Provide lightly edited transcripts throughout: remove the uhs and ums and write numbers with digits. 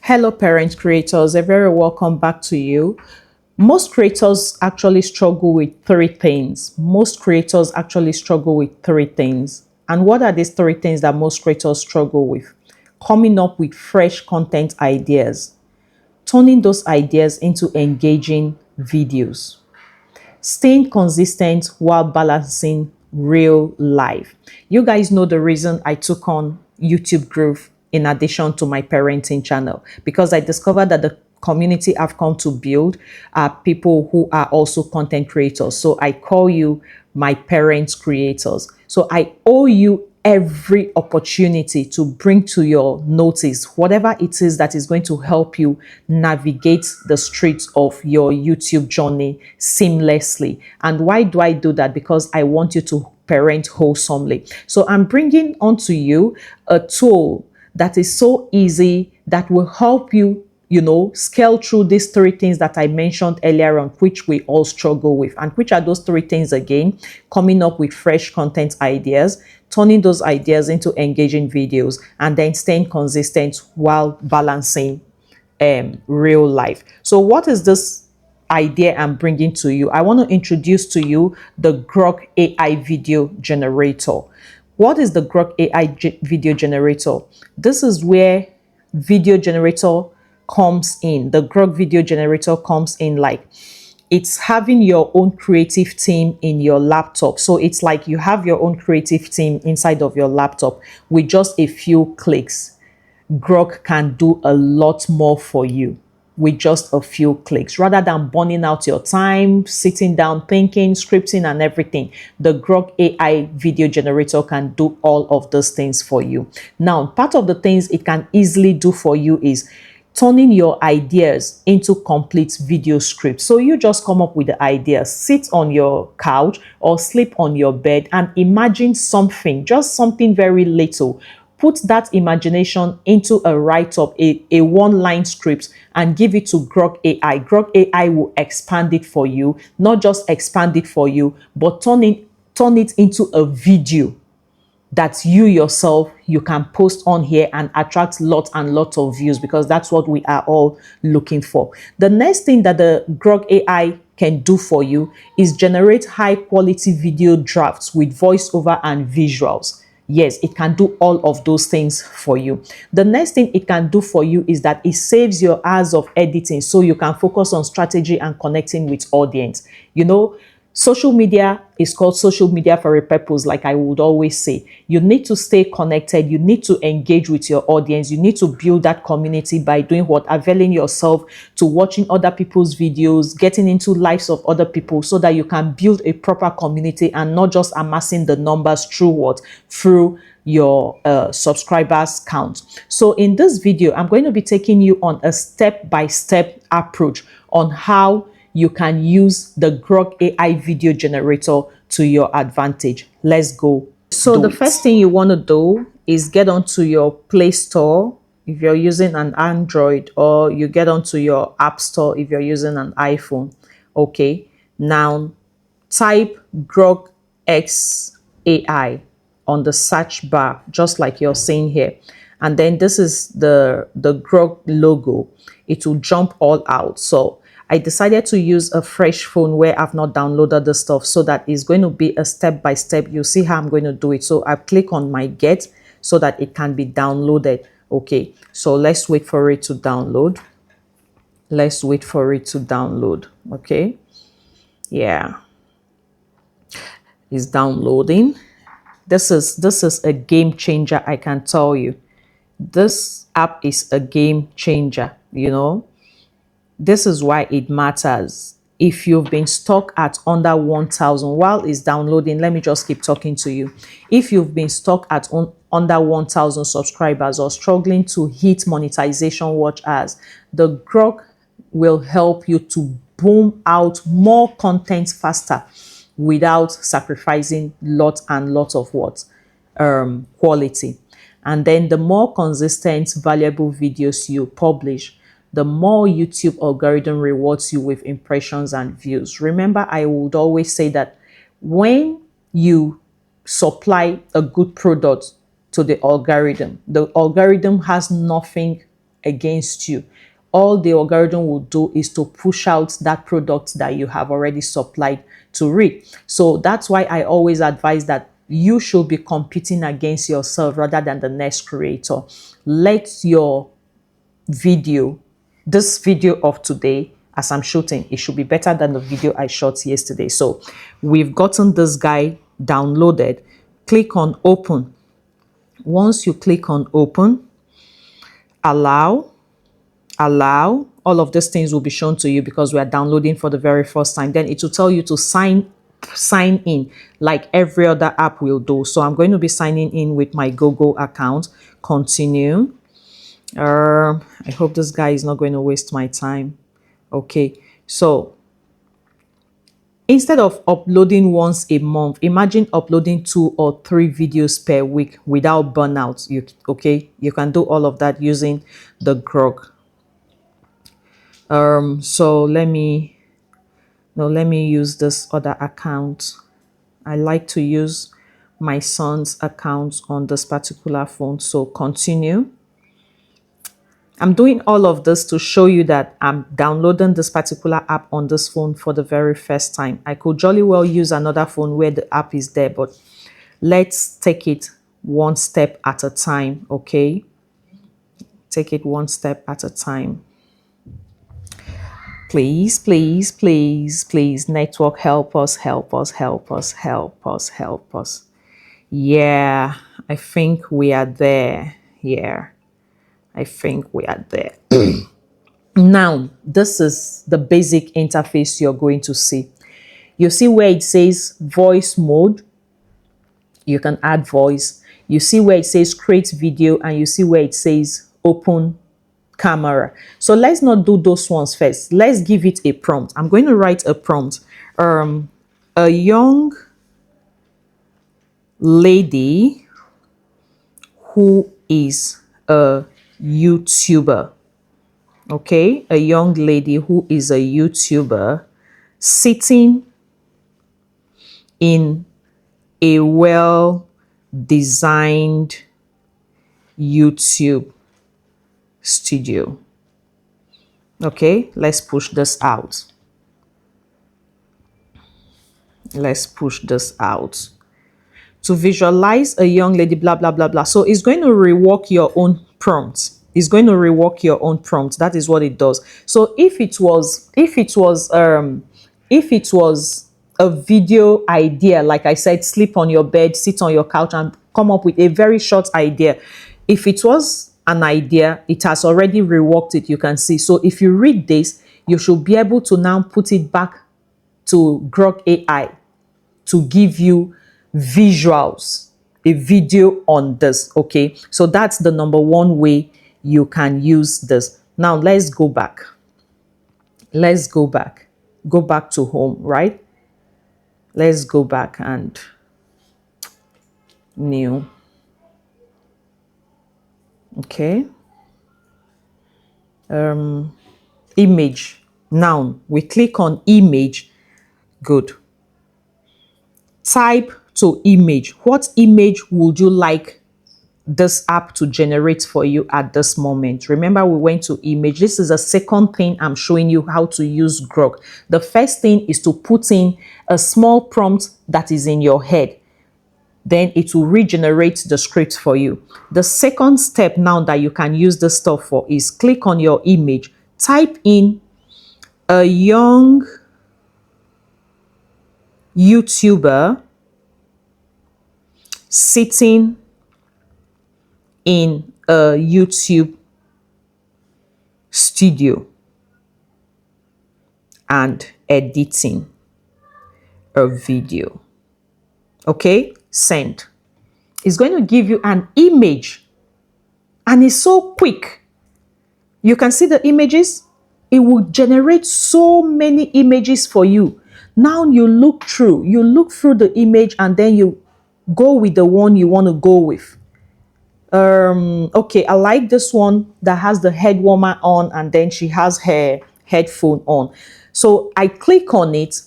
Hello parent creators, a very welcome back to you. Most creators actually struggle with three things. And what are these three things that most creators struggle with? Coming up with fresh content ideas, turning those ideas into engaging videos, staying consistent while balancing real life. You guys know the reason I took on YouTube growth in addition to my parenting channel, because I discovered that the community I've come to build are people who are also content creators. So I call you my parent creators. So I owe you every opportunity to bring to your notice whatever it is that is going to help you navigate the streets of your YouTube journey seamlessly. And why do I do that? Because I want you to parent wholesomely. So I'm bringing onto you a tool that is so easy that will help you scale through these three things that I mentioned earlier on, which we all struggle with. And which are those three things again? Coming up with fresh content ideas, turning those ideas into engaging videos, and then staying consistent while balancing real life. So what is this idea I'm bringing to you? I want to introduce to you the Grok AI video generator. What is the Grok AI video generator? This is where video generator comes in. The Grok video generator comes in like it's having your own creative team in your laptop. So it's like you have your own creative team inside of your laptop with just a few clicks. Grok can do a lot more for you with just a few clicks. Rather than burning out your time, sitting down, thinking, scripting and everything, the Grok AI video generator can do all of those things for you. Now, part of the things it can easily do for you is turning your ideas into complete video scripts. So you just come up with the idea, sit on your couch or sleep on your bed and imagine something, just something very little. Put that imagination into a write-up, a one-line script, and give it to Grok AI. Grok AI will expand it for you, not just expand it for you, but turn it into a video that you yourself, you can post on here and attract lots and lots of views, because that's what we are all looking for. The next thing that the Grok AI can do for you is generate high quality video drafts with voiceover and visuals. Yes, it can do all of those things for you. The next thing it can do for you is that it saves your hours of editing so you can focus on strategy and connecting with audience. Social media is called social media for a purpose, like I would always say. You need to stay connected. You need to engage with your audience. You need to build that community by doing what? Availing yourself to watching other people's videos, getting into lives of other people so that you can build a proper community and not just amassing the numbers through what? Through your subscribers count. So in this video, I'm going to be taking you on a step-by-step approach on how you can use the Grok AI video generator to your advantage. Let's go. So the first thing you want to do is get onto your Play Store if you're using an Android, or you get onto your App Store if you're using an iPhone. Okay, now type Grok X AI on the search bar, just like you're seeing here. And then this is the Grok logo. It will jump all out. So I decided to use a fresh phone where I've not downloaded the stuff, so that it's going to be a step-by-step. You'll see how I'm going to do it. So I click on my get so that it can be downloaded. Okay, so let's wait for it to download. Okay, yeah, it's downloading. This is a game changer, I can tell you. This app is a game changer, This is why it matters. If you've been stuck at under 1,000 while it's downloading, let me just keep talking to you. If you've been stuck at under 1,000 subscribers or struggling to hit monetization watch as, the Grok will help you to boom out more content faster without sacrificing lots and lots of quality. And then the more consistent, valuable videos you publish, the more YouTube algorithm rewards you with impressions and views. Remember, I would always say that when you supply a good product to the algorithm has nothing against you. All the algorithm will do is to push out that product that you have already supplied to read. So that's why I always advise that you should be competing against yourself rather than the next creator. Let your video, this video of today, as I'm shooting, it should be better than the video I shot yesterday. So we've gotten this guy downloaded. Click on open. Once you click on open, allow, all of these things will be shown to you because we are downloading for the very first time. Then it will tell you to sign in like every other app will do. So I'm going to be signing in with my Google account. Continue. I hope this guy is not going to waste my time. Okay, so instead of uploading once a month, imagine uploading 2 or 3 videos per week without burnout. You can do all of that using the Grok. So let me use this other account. I like to use my son's account on this particular phone. So continue. I'm doing all of this to show you that I'm downloading this particular app on this phone for the very first time. I could jolly well use another phone where the app is there, but let's take it one step at a time, okay? Take it one step at a time. Please, please, please, please, network, help us, help us, help us, help us, help us. Yeah, I think we are there. Yeah, I think we are there. Now, this is the basic interface you're going to see. You see where it says voice mode. You can add voice. You see where it says create video, and you see where it says open camera. So let's not do those ones first. Let's give it a prompt. I'm going to write a prompt. A young lady who is a YouTuber. Okay, a young lady who is a YouTuber sitting in a well-designed YouTube studio. Okay, let's push this out. Let's push this out. To visualize a young lady, blah, blah, blah, blah. So it's going to rework your own prompt. It's going to rework your own prompt. That is what it does. So if it was a video idea, like I said, sleep on your bed, sit on your couch and come up with a very short idea. If it was an idea, it has already reworked it, you can see. So if you read this, you should be able to now put it back to Grok AI to give you visuals, a video on this. Okay, so that's the number one way you can use this. Now let's go back. Let's go back to home, right? Let's go back and new. Okay, image. Now we click on image. Good. Type to image. What image would you like this app to generate for you at this moment? Remember, we went to image. This is the second thing I'm showing you how to use Grok. The first thing is to put in a small prompt that is in your head. Then it will regenerate the script for you. The second step now that you can use this stuff for is click on your image, type in a young YouTuber sitting in a YouTube studio and editing a video. Okay, send. It's going to give you an image and it's so quick. You can see the images. It will generate so many images for you. Now you look through the image and then you go with the one you want to go with. Okay, I like this one that has the head warmer on and then she has her headphone on. So I click on it.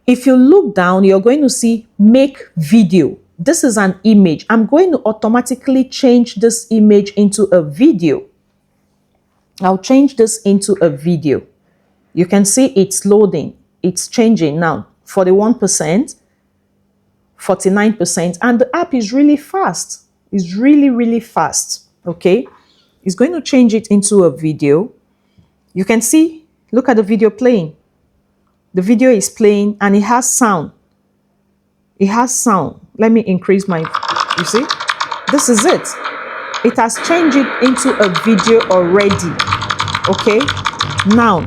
If you look down, you're going to see make video. This is an image. I'm going to automatically change this image into a video. I'll change this into a video. You can see it's loading. It's changing now. 41%, 49%, and the app is really fast. It's really, really fast. Okay. It's going to change it into a video. You can see, look at the video playing. The video is playing and it has sound. It has sound. Let me increase my, you see? This is it. It has changed it into a video already. Okay. Now,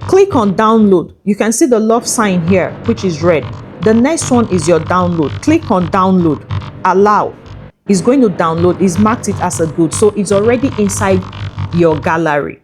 click on download. You can see the love sign here, which is red. The next one is your download. Click on download. Allow. It's going to download. It's marked it as a good. So it's already inside your gallery.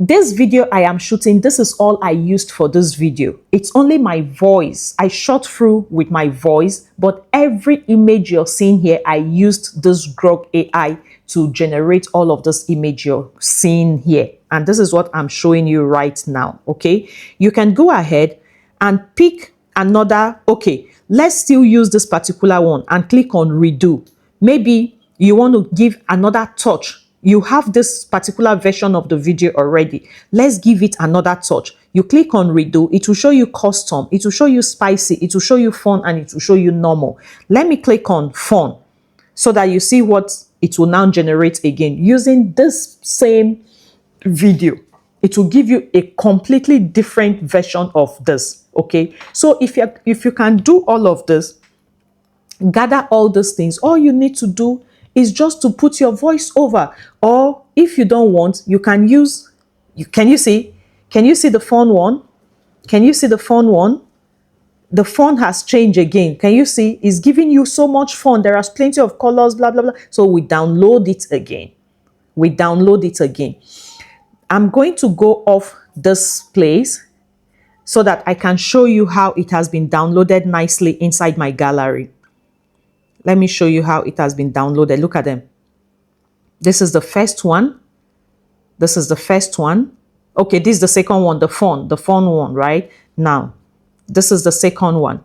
This video I am shooting, this is all I used for this video. It's only my voice. I shot through with my voice, but every image you're seeing here, I used this Grok AI to generate all of this image you're seeing here. And this is what I'm showing you right now, okay? You can go ahead and pick another, okay, let's still use this particular one and click on redo. Maybe you want to give another touch. You have this particular version of the video already. Let's give it another touch. You click on redo. It will show you custom. It will show you spicy. It will show you fun, and it will show you normal. Let me click on fun so that you see what it will now generate again. Using this same video, it will give you a completely different version of this. Okay. So if you can do all of this, gather all these things, all you need to do is just to put your voice over. Or if you don't want, you can use, can you see the fun one? Can you see the fun one? The font has changed again. Can you see? It's giving you so much fun. There are plenty of colors, blah, blah, blah. So we download it again. We download it again. I'm going to go off this place so that I can show you how it has been downloaded nicely inside my gallery. Let me show you how it has been downloaded. Look at them. This is the first one. This is the first one. Okay, this is the second one, the fun one, right? Now, this is the second one,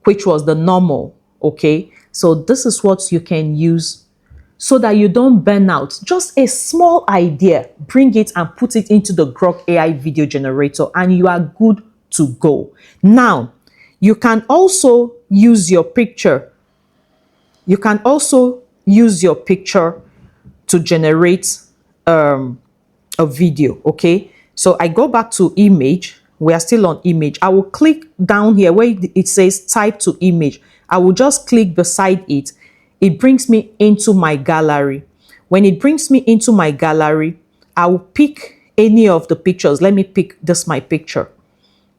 which was the normal, okay? So this is what you can use so that you don't burn out. Just a small idea, bring it and put it into the Grok AI video generator and you are good to go. Now, you can also use your picture. You can also use your picture to generate a video, okay? So I go back to image. We are still on image. I will click down here where it says type to image. I will just click beside it. It brings me into my gallery. When it brings me into my gallery, I will pick any of the pictures. Let me pick this my picture.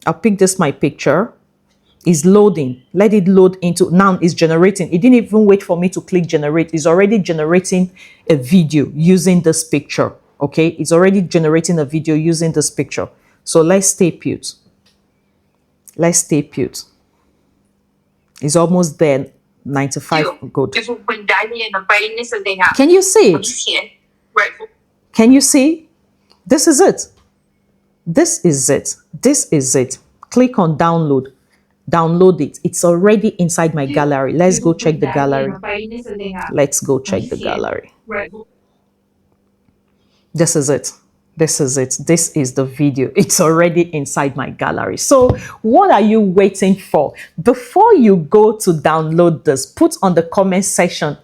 I'll pick this my picture. Is loading. Let it load into, now it's generating. It didn't even wait for me to click generate. It's already generating a video using this picture. Okay, it's already generating a video using this picture. So let's stay put. Let's stay put. It's almost there. 95. Good. Can you see it? Can you see? This is it. This is it. This is it. Click on download. Download it. It's already inside my gallery. Let's go check the gallery. Let's go check the gallery. This is it. This is it. This is the video. It's already inside my gallery. So what are you waiting for? Before you go to download this, put on the comment section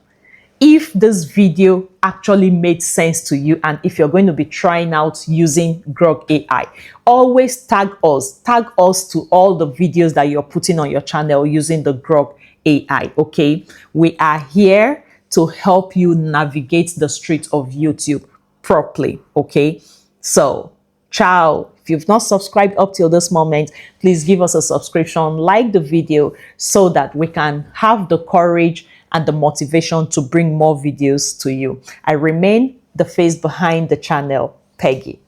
if this video actually made sense to you and if you're going to be trying out using Grok AI. Always tag us to all the videos that you're putting on your channel using the Grok AI, okay? We are here to help you navigate the streets of YouTube properly, okay? So, ciao. If you've not subscribed up till this moment, please give us a subscription, like the video so that we can have the courage and the motivation to bring more videos to you. I remain the face behind the channel, Peggy.